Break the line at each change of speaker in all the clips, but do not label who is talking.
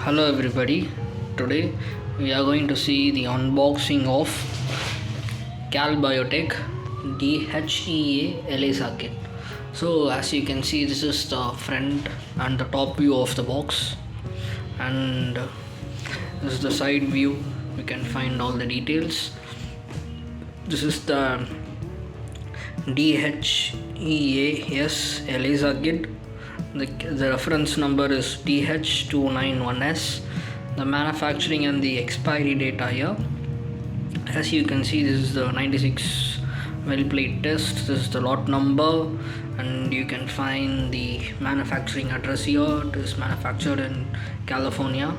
Hello everybody, today we are going to see the unboxing of Calbiotech DHEA ELISA kit. So as you can see, this is the front and the top view of the box, and this is the side view. You can find all the details. This is the DHEA-S ELISA kit. The reference number is DH291S. The manufacturing and the expiry date are here. As you can see, this is the 96 well plate test. This is the lot number, and you can find the manufacturing address here. It is manufactured in California.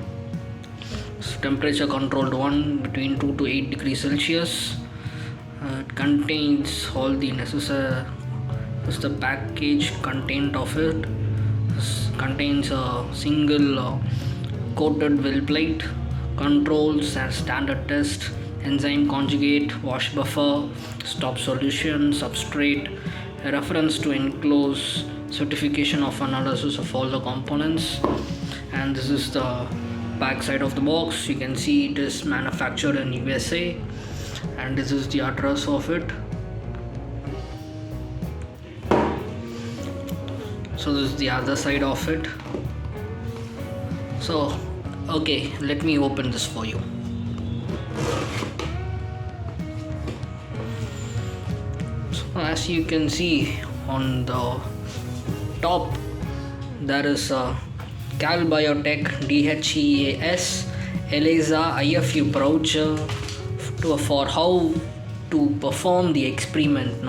It's temperature controlled one between 2 to 8 degrees Celsius. It contains all the necessary. This is the package content of it. This contains a single coated well plate, controls and standard test, enzyme conjugate, wash buffer, stop solution, substrate, a reference to enclose, certification of analysis of all the components. And this is the back side of the box. You can see it is manufactured in USA, and this is the address of it. So this is the other side of it. So okay, let me open this for you. So as you can see, on the top there is a Calbiotech DHEA-S ELISA IFU brochure for how to perform the experiment.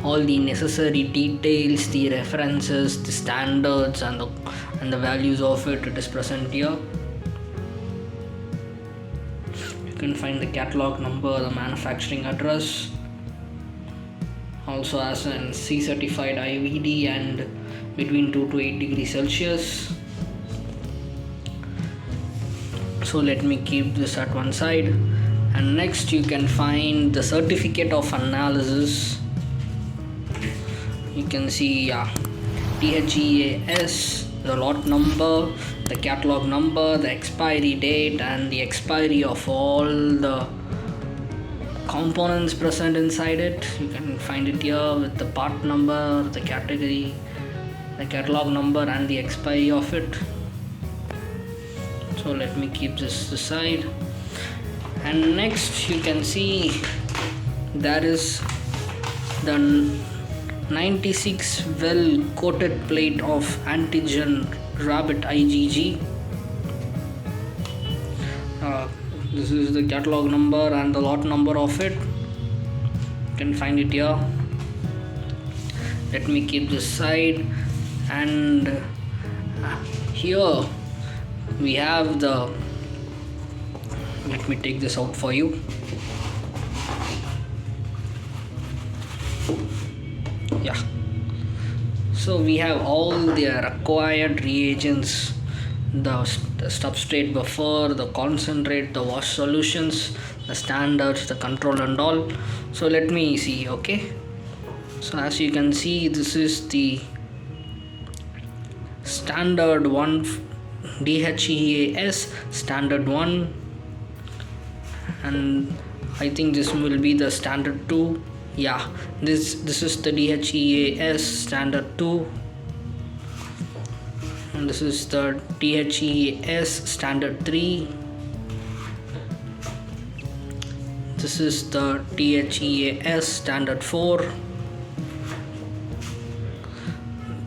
All the necessary details, the references, the standards, and the values of it is present here. You can find the catalog number, the manufacturing address, also as an C certified IVD and between 2 to 8 degrees Celsius. So let me keep this at one side. And next you can find the certificate of analysis. You can see DHEA-S, the lot number, the catalog number, the expiry date, and the expiry of all the components present inside it. You can find it here with the part number, the category, the catalog number, and the expiry of it. So let me keep this aside. And next you can see there is the 96 well coated plate of antigen rabbit IgG. This is the catalog number and the lot number of it. You can find it here. Let me keep this side. And here we have the, let me take this out for you. Yeah, so we have all the required reagents, the substrate buffer, the concentrate, the wash solutions, the standards, the control, and all. So let me see. Okay, so as you can see, this is the standard one, DHEA-S standard 1, and I think this will be the standard 2. Yeah, this is the DHEA-S standard 2, and this is the DHEA-S standard 3. This is the DHEA-S standard 4.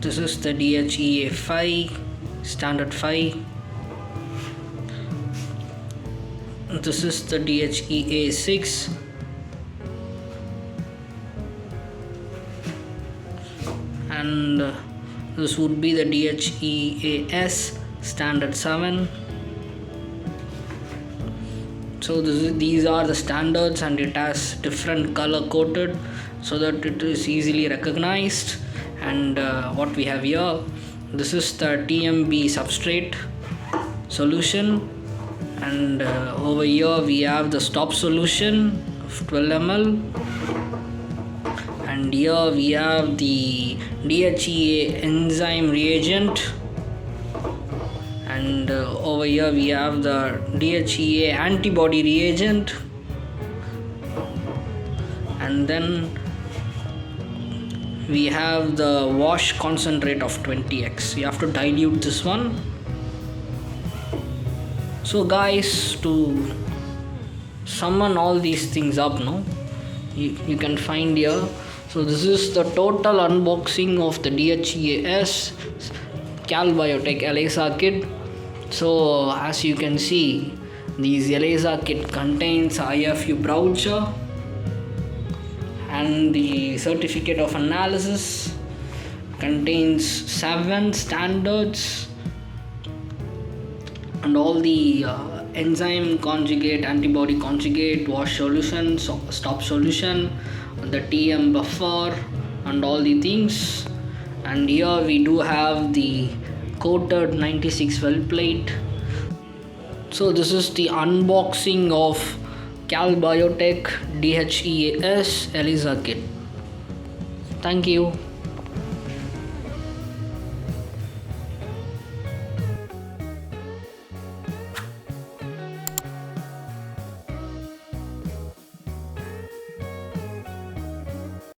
This is the DHEA-5 standard 5. This is the DHEA-6. And this would be the DHEA-S standard 7. So these are the standards, and it has different color coded so that it is easily recognized. And what we have here, this is the TMB substrate solution, and over here we have the stop solution of 12 ml, and here we have the DHEA enzyme reagent, and over here we have the DHEA antibody reagent, and then we have the wash concentrate of 20x. You have to dilute this one. So guys, to summon all these things up, you can find here. So this is the total unboxing of the DHEA-S Calbiotech ELISA kit. So as you can see, this ELISA kit contains IFU brochure and the certificate of analysis, contains 7 standards and all the enzyme conjugate, antibody conjugate, wash solution, stop solution, the TM buffer and all the things. And here we do have the coated 96 well plate. So this is the unboxing of Calbiotech DHEA-S ELISA kit. Thank you.